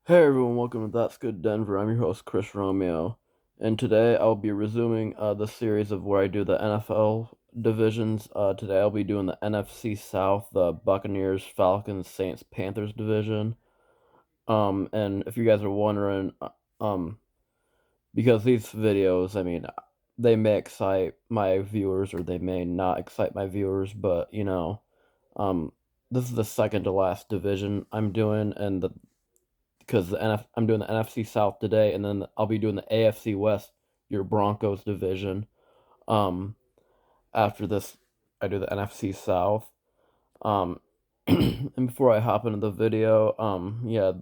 Hey everyone, welcome to That's Good Denver. I'm your host, Chris Romeo, and today I'll be resuming the series of where I do the NFL divisions. Today I'll be doing the NFC South, the Buccaneers, Falcons, Saints, Panthers division. And if you guys are wondering, because these videos, they may excite my viewers or they may not excite my viewers, but um, this is the second to last division I'm doing, and because I'm doing the NFC South today, and then I'll be doing the AFC West, your Broncos division. Um, After this, I do the NFC South. Um, and before I hop into the video, yeah,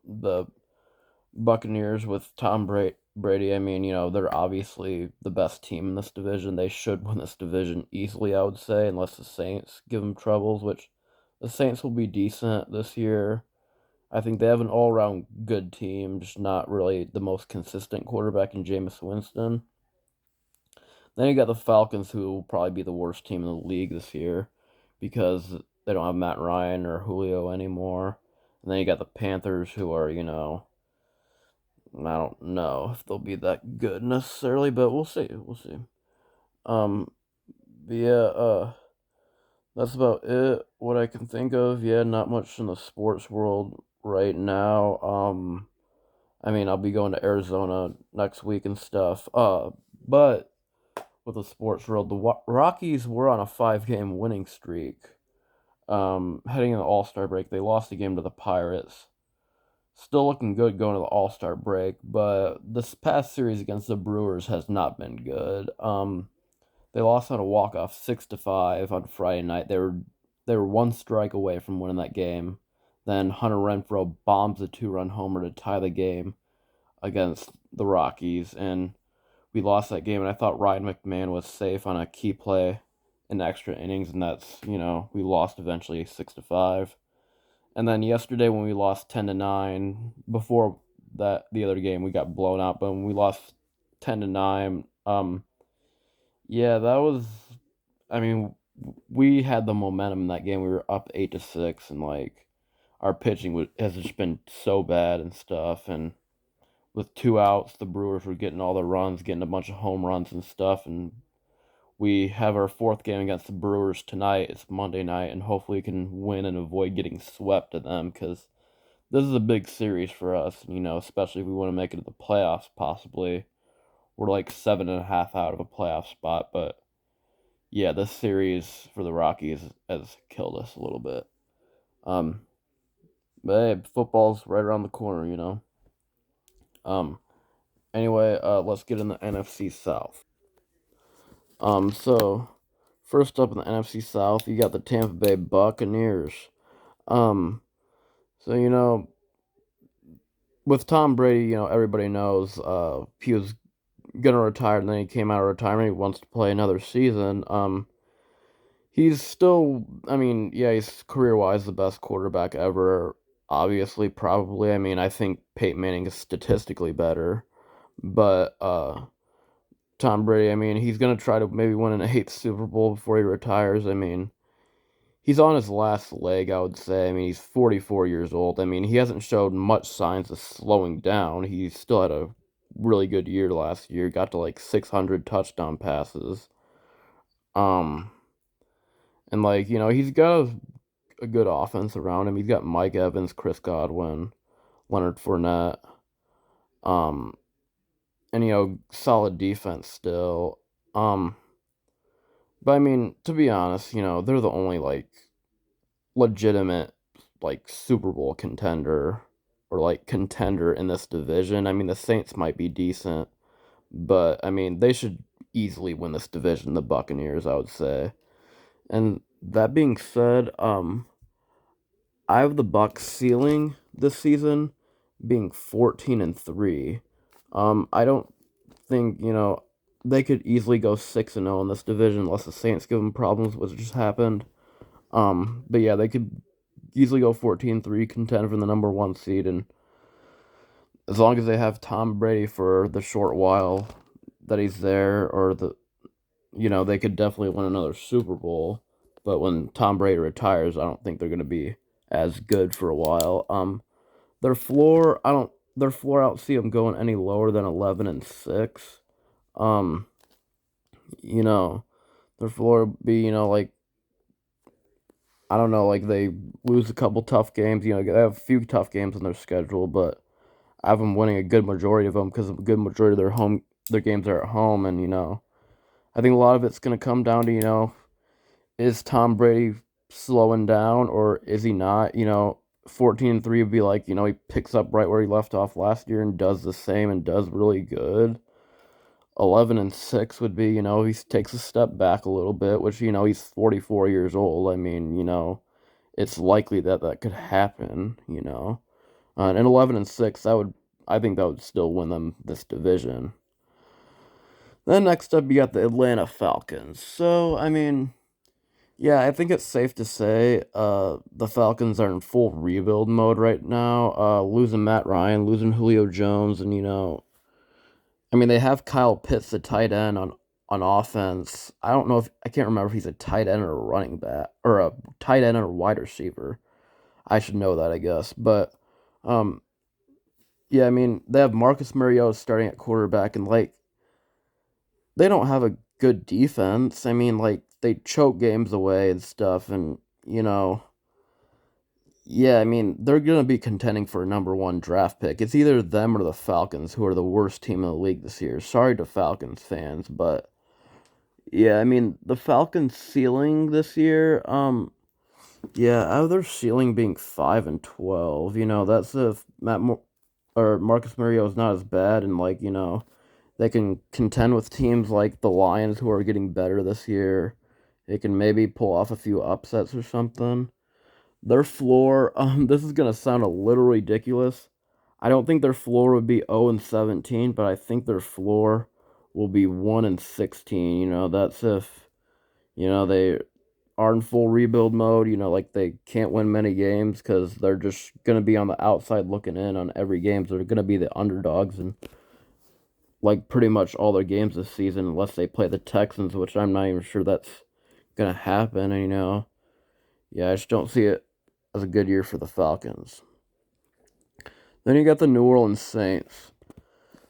the Buccaneers with Brady. They're obviously the best team in this division. They should win this division easily, I would say, unless the Saints give them troubles, which the Saints will be decent this year. I think they have an all-around good team, just not really the most consistent quarterback in Jameis Winston. Then you got the Falcons, who will probably be the worst team in the league this year because they don't have Matt Ryan or Julio anymore. And then you got the Panthers, who are, I don't know if they'll be that good necessarily, but we'll see. We'll see. Um, but yeah, that's about it. What I can think of, yeah, not much in the sports world right now. I'll be going to Arizona next week and stuff. But with the sports world, the Rockies were on a 5-game winning streak. Heading into the All-Star break, they lost a game to the Pirates. Still looking good going to the All-Star break, but this past series against the Brewers has not been good. They lost on a walk-off 6-5 on Friday night. They were one strike away from winning that game. Then Hunter Renfroe bombs a 2-run homer to tie the game against the Rockies, and we lost that game. And I thought Ryan McMahon was safe on a key play in extra innings, and we lost eventually 6-5. And then yesterday when we lost 10-9, before that the other game we got blown out, but when we lost 10-9, yeah, that was. I mean, we had the momentum in that game. We were up 8-6, and our pitching has just been so bad and stuff, and with 2 outs, the Brewers were getting all the runs, getting a bunch of home runs and stuff, and we have our fourth game against the Brewers tonight. It's Monday night, and hopefully we can win and avoid getting swept to them, because this is a big series for us, especially if we want to make it to the playoffs, possibly. We're like 7.5 out of a playoff spot, but yeah, this series for the Rockies has killed us a little bit. Um, but hey, football's right around the corner. Um, anyway, let's get in the NFC South. So first up in the NFC South, you got the Tampa Bay Buccaneers. Um, so with Tom Brady, everybody knows he was gonna retire, and then he came out of retirement. He wants to play another season. He's still, yeah, he's career wise the best quarterback ever. Obviously, probably. I think Peyton Manning is statistically better, but Tom Brady, he's gonna try to maybe win an eighth Super Bowl before he retires. He's on his last leg, I would say. He's 44 years old. He hasn't showed much signs of slowing down. He still had a really good year last year. Got to like 600 touchdown passes. Um, and he's got a good offense around him. He's got Mike Evans, Chris Godwin, Leonard Fournette. Um, and solid defense still. Um, but to be honest, they're the only legitimate Super Bowl contender or contender in this division. The Saints might be decent, but they should easily win this division, the Buccaneers, I would say. And that being said, I have the Bucs ceiling this season being 14-3. I don't think, they could easily go 6-0 in this division unless the Saints give them problems, which just happened. But yeah, they could easily go 14-3, contend for the number one seed, and as long as they have Tom Brady for the short while that he's there, or they could definitely win another Super Bowl. But when Tom Brady retires, I don't think they're going to be as good for a while. Their floor, I don't see them going any lower than 11-6. Um, you know, their floor would be, like, I don't know, like they lose a couple tough games. They have a few tough games on their schedule, but I have them winning a good majority of them because a good majority of their games are at home, and I think a lot of it's gonna come down to is Tom Brady slowing down or is he not? 14-3 would be like he picks up right where he left off last year and does the same and does really good. 11-6 would be he takes a step back a little bit, which he's 44 years old. I mean it's likely that that could happen. And 11-6, I think that would still win them this division. Then next up, you got the Atlanta Falcons. So I mean, yeah, I think it's safe to say the Falcons are in full rebuild mode right now. Losing Matt Ryan, losing Julio Jones, and I mean they have Kyle Pitts, the tight end on offense. I can't remember if he's a tight end or a running back or a tight end or a wide receiver. I should know that, I guess. But um, yeah, I mean they have Marcus Mariota starting at quarterback, and like they don't have a good defense. I mean, like they choke games away and stuff, and yeah, I mean they're gonna be contending for a number one draft pick. It's either them or the Falcons, who are the worst team in the league this year. Sorry to Falcons fans, but yeah, I mean the Falcons' ceiling this year, yeah, out of their ceiling being 5-12, that's if or Marcus Mariota is not as bad, and like they can contend with teams like the Lions, who are getting better this year. They can maybe pull off a few upsets or something. Their floor, this is gonna sound a little ridiculous. I don't think their floor would be 0-17, but I think their floor will be 1-16. That's if they are in full rebuild mode. Like they can't win many games because they're just gonna be on the outside looking in on every game. So they're gonna be the underdogs and like pretty much all their games this season, unless they play the Texans, which I'm not even sure that's gonna happen. And yeah, I just don't see it as a good year for the Falcons. Then you got the New Orleans Saints.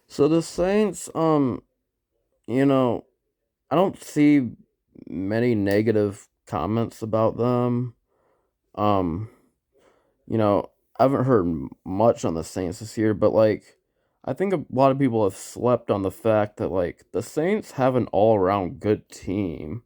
So the Saints, you know, I don't see many negative comments about them. Um, I haven't heard much on the Saints this year, but like, I think a lot of people have slept on the fact that like the Saints have an all-around good team.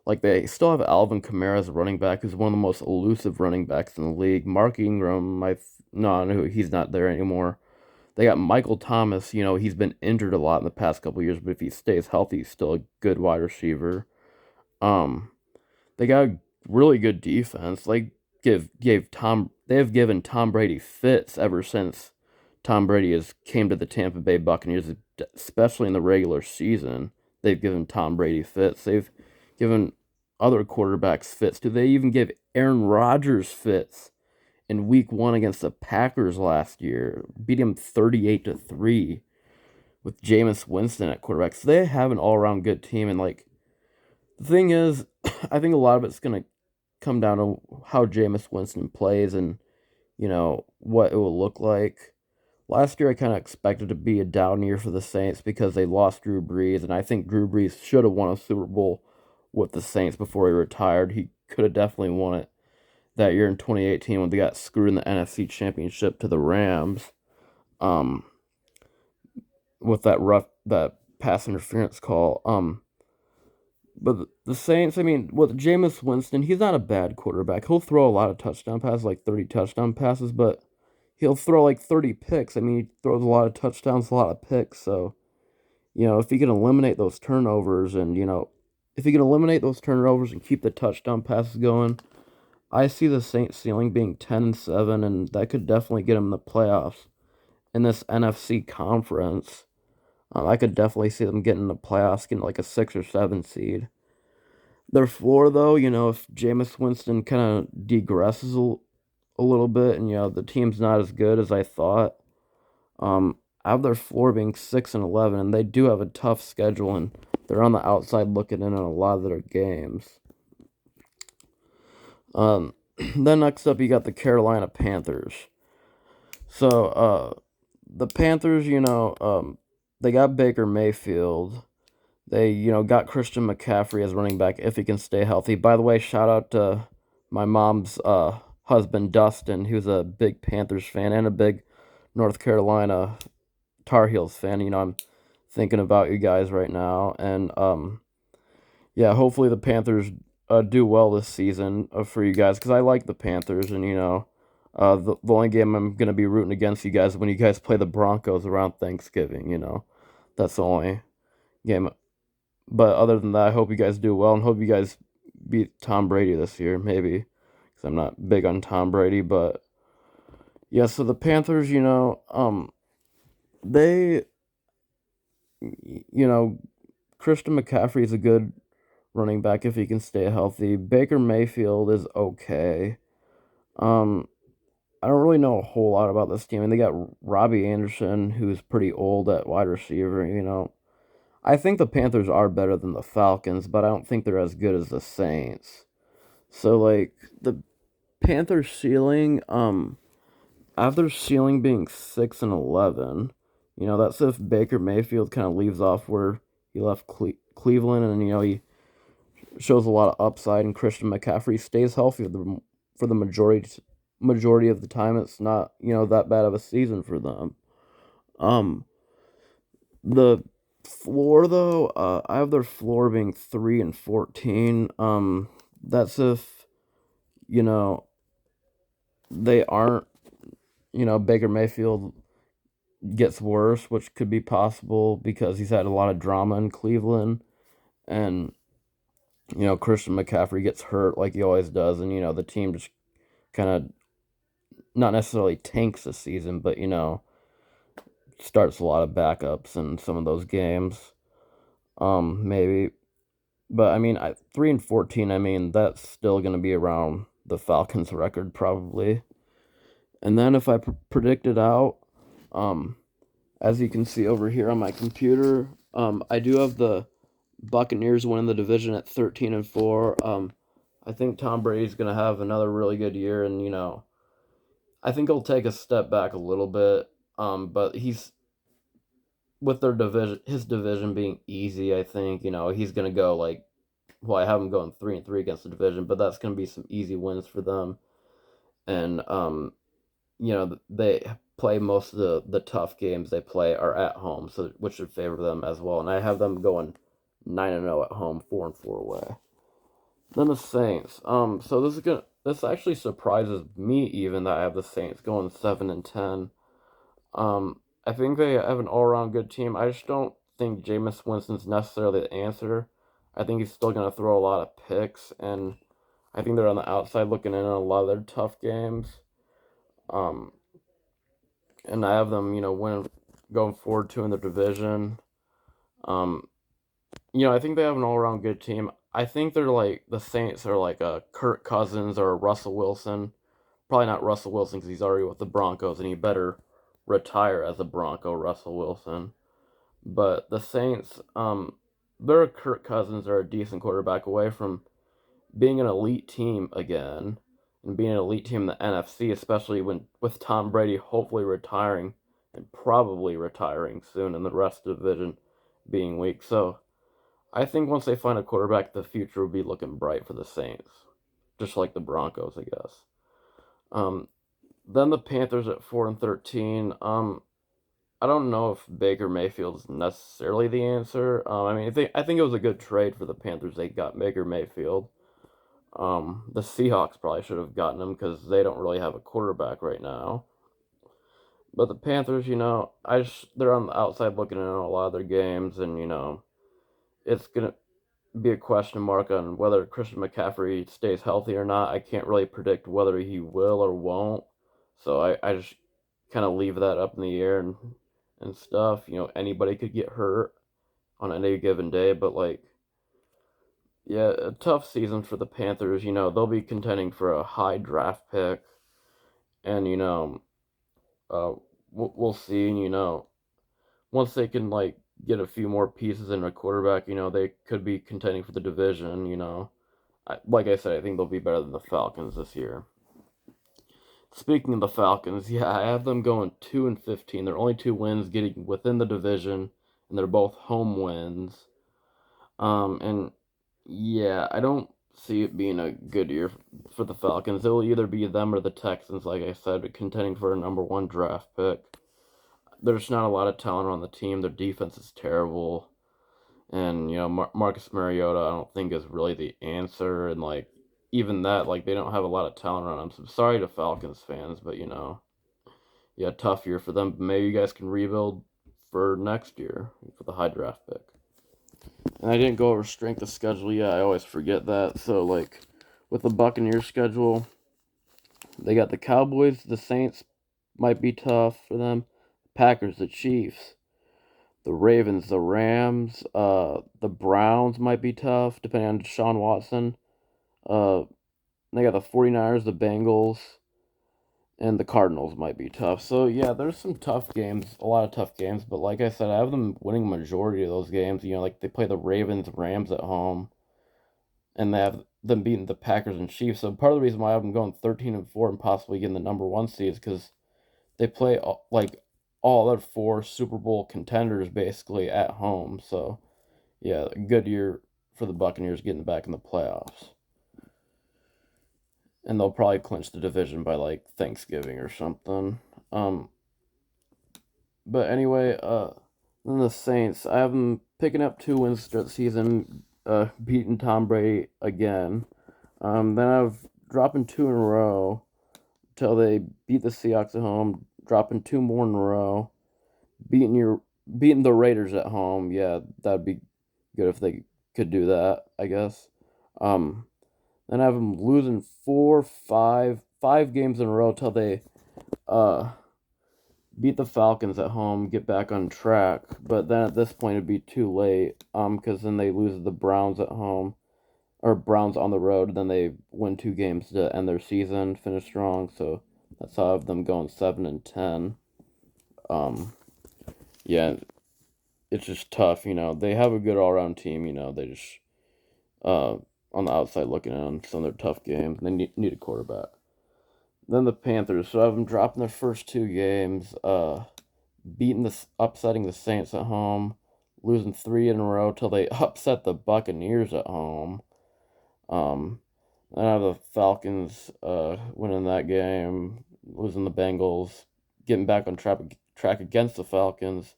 Like they still have Alvin Kamara as a running back, who's one of the most elusive running backs in the league. Mark Ingram, no, he's not there anymore. They got Michael Thomas. He's been injured a lot in the past couple years, but if he stays healthy, he's still a good wide receiver. Um, they got a really good defense. They have given Tom Brady fits ever since Tom Brady has came to the Tampa Bay Buccaneers, especially in the regular season. They've given Tom Brady fits. They've given other quarterbacks fits. Do they even give Aaron Rodgers fits in week 1 against the Packers last year? Beat him 38-3 with Jameis Winston at quarterback. So they have an all around good team, and like the thing is, I think a lot of it's gonna come down to how Jameis Winston plays and what it will look like. Last year, I kind of expected to be a down year for the Saints because they lost Drew Brees, and I think Drew Brees should have won a Super Bowl with the Saints before he retired. He could have definitely won it that year in 2018 when they got screwed in the NFC Championship to the Rams, um, with that pass interference call. But the Saints, I mean, with Jameis Winston, he's not a bad quarterback. He'll throw a lot of touchdown passes, like 30 touchdown passes, but he'll throw like 30 picks. I mean, he throws a lot of touchdowns, a lot of picks. So, if he can eliminate those turnovers and, if he can eliminate those turnovers and keep the touchdown passes going, I see the Saints ceiling being 10-7, and that could definitely get them in the playoffs in this NFC conference. I could definitely see them getting in the playoffs, getting like a 6 or 7 seed. Their floor, though, if Jameis Winston kind of degresses a little bit, and the team's not as good as I thought, I have their floor being 6-11, and they do have a tough schedule, and they're on the outside looking in on a lot of their games. Then next up, you got the Carolina Panthers. So, the Panthers, they got Baker Mayfield. They, got Christian McCaffrey as running back if he can stay healthy. By the way, shout out to my mom's husband, Dustin, who's a big Panthers fan and a big North Carolina Tar Heels fan. I'm thinking about you guys right now. And, yeah, hopefully the Panthers do well this season for you guys because I like the Panthers. And, the only game I'm going to be rooting against you guys is when you guys play the Broncos around Thanksgiving. That's the only game. But other than that, I hope you guys do well and hope you guys beat Tom Brady this year, maybe. Because I'm not big on Tom Brady. But yeah, so the Panthers, they, you know, Christian McCaffrey is a good running back if he can stay healthy. Baker Mayfield is okay. Um, I don't really know a whole lot about this team. And they got Robbie Anderson, who's pretty old at wide receiver. I think the Panthers are better than the Falcons, but I don't think they're as good as the Saints. So like the Panthers ceiling, I have their ceiling being 6-11. That's if Baker Mayfield kind of leaves off where he left Cleveland, and he shows a lot of upside, and Christian McCaffrey stays healthy for the majority of the time. It's not that bad of a season for them. Um, the floor though, I have their floor being 3-14. That's if you know they aren't. Baker Mayfield gets worse, which could be possible because he's had a lot of drama in Cleveland, and Christian McCaffrey gets hurt like he always does, and the team just kind of not necessarily tanks the season, but starts a lot of backups in some of those games. Maybe, but I mean, 3-14. I mean, that's still going to be around the Falcons' record probably. And then if I predict it out, um, as you can see over here on my computer, I do have the Buccaneers winning the division at 13-4. I think Tom Brady's going to have another really good year, and I think he'll take a step back a little bit. But he's with their division, his division being easy. I think he's going to go like, well, I have him going 3-3 against the division, but that's going to be some easy wins for them, and they play most of the tough games they play are at home, so which should favor them as well. And I have them going 9-0 at home, 4-4 away. Then the Saints. So this actually surprises me even that I have the Saints going 7-10. I think they have an all around good team. I just don't think Jameis Winston's necessarily the answer. I think he's still gonna throw a lot of picks, and I think they're on the outside looking in on a lot of their tough games. Um, and I have them, winning, going forward to in the division. Um, I think they have an all around good team. I think they're like the Saints are like a Kirk Cousins or a Russell Wilson. Probably not Russell Wilson because he's already with the Broncos and he better retire as a Bronco, Russell Wilson. But the Saints, they're a Kirk Cousins are a decent quarterback away from being an elite team again and being an elite team in the NFC, especially when with Tom Brady hopefully retiring and probably retiring soon and the rest of the division being weak. So I think once they find a quarterback, the future will be looking bright for the Saints, just like the Broncos, I guess. Um, then the Panthers at 4-13. I don't know if Baker Mayfield is necessarily the answer. I mean, I think it was a good trade for the Panthers. They got Baker Mayfield. The Seahawks probably should have gotten him because they don't really have a quarterback right now. But the Panthers, they're on the outside looking in on a lot of their games, and it's gonna be a question mark on whether Christian McCaffrey stays healthy or not. I can't really predict whether he will or won't. So I just kind of leave that up in the air and stuff. Anybody could get hurt on any given day, but like, yeah, a tough season for the Panthers. They'll be contending for a high draft pick, and uh, we'll see. And once they can like get a few more pieces in a quarterback, they could be contending for the division. Like I said, I think they'll be better than the Falcons this year. Speaking of the Falcons, yeah, I have them going 2-15. They're only 2 wins, getting within the division, and they're both home wins. And yeah, I don't see it being a good year for the Falcons. It'll either be them or the Texans, like I said, contending for a #1 draft pick. There's not a lot of talent on the team. Their defense is terrible. And, Marcus Mariota, I don't think is really the answer. And, like, even that, like, they don't have a lot of talent around them. So I'm sorry to Falcons fans, but, yeah, tough year for them. Maybe you guys can rebuild for next year for the high draft pick. And I didn't go over strength of schedule yet. I always forget that. So, like, with the Buccaneers schedule, they got the Cowboys, the Saints might be tough for them, Packers, the Chiefs, the Ravens, the Rams, the Browns might be tough, depending on Deshaun Watson. Uh, they got the 49ers, the Bengals, and the Cardinals might be tough. So, yeah, there's some tough games, a lot of tough games. But like I said, I have them winning majority of those games. Like they play the Ravens, Rams at home, and they have them beating the Packers and Chiefs. So part of the reason why I have them going 13-4 and possibly getting the #1 seed is because they play like all other 4 Super Bowl contenders basically at home. So yeah, a good year for the Buccaneers getting back in the playoffs. And they'll probably clinch the division by like Thanksgiving or something. Um, but anyway, then the Saints, I have them picking up 2 wins throughout the season, beating Tom Brady again. Then I've dropping 2 in a row until they beat the Seahawks at home, dropping 2 more in a row, beating the Raiders at home. Yeah, that'd be good if they could do that, I guess. Um, then I have them losing five games in a row till they uh beat the Falcons at home, get back on track. But then at this point it'd be too late. Because then they lose the Browns at home or Browns on the road. Then they win 2 games to end their season, finish strong. So that's how I have them going 7-10. Um, yeah, it's just tough. They have a good all around team. They just uh on the outside looking in some of their tough games. They need a quarterback. Then the Panthers. So I have them dropping their first 2 games. Upsetting the Saints at home, losing 3 in a row till they upset the Buccaneers at home. Um, then I have the Falcons winning that game, losing the Bengals, getting back on track against the Falcons,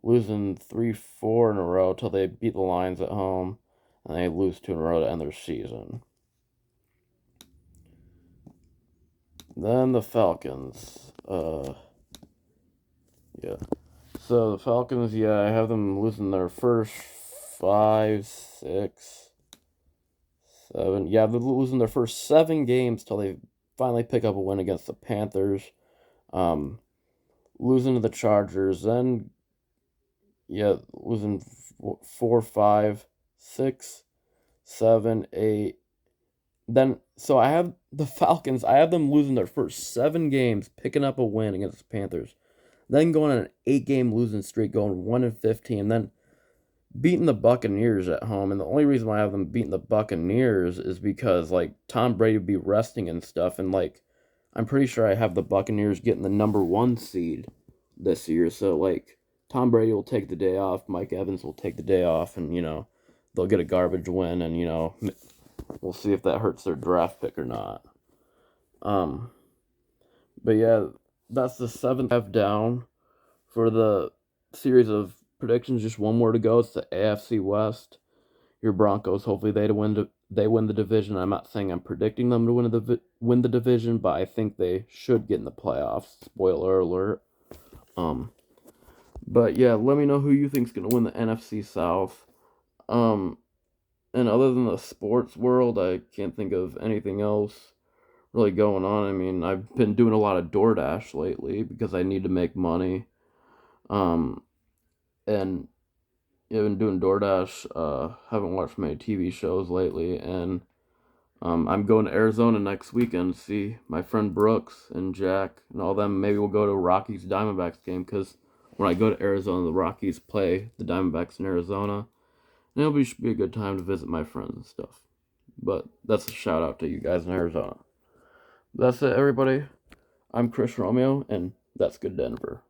losing 3-4 in a row till they beat the Lions at home, and they lose 2 in a row to end their season. Then the Falcons. Yeah. So the Falcons, yeah, I have them losing their first 5, 6, 7. Yeah, they're losing their first 7 games till they finally pick up a win against the Panthers. Um, Losing to the Chargers, then yeah, losing 4, 5, 6, 7, 8. Then so I have the Falcons. I have them losing their first 7 games, picking up a win against the Panthers. Then going on an 8-game losing streak, going 1-15, then beating the Buccaneers at home. And the only reason why I have them beating the Buccaneers is because like Tom Brady would be resting and stuff, and like I'm pretty sure I have the Buccaneers getting the #1 seed this year. So like Tom Brady will take the day off, Mike Evans will take the day off, and they'll get a garbage win, and we'll see if that hurts their draft pick or not. Um, but yeah, that's the 7th half down for the series of predictions. Just one more to go. It's the AFC West. Your Broncos. Hopefully they win the division. I'm not saying I'm predicting them to win the division, but I think they should get in the playoffs. Spoiler alert. But yeah, let me know who you think's gonna win the NFC South. Um, and other than the sports world, I can't think of anything else really going on. I mean, I've been doing a lot of DoorDash lately because I need to make money. Um, and I've been doing DoorDash. Haven't watched many TV shows lately, and I'm going to Arizona next weekend to see my friend Brooks and Jack and all them. Maybe we'll go to Rockies Diamondbacks game because when I go to Arizona, the Rockies play the Diamondbacks in Arizona, and should be a good time to visit my friends and stuff. But that's a shout out to you guys in Arizona. That's it, everybody. I'm Chris Romeo, and that's good Denver.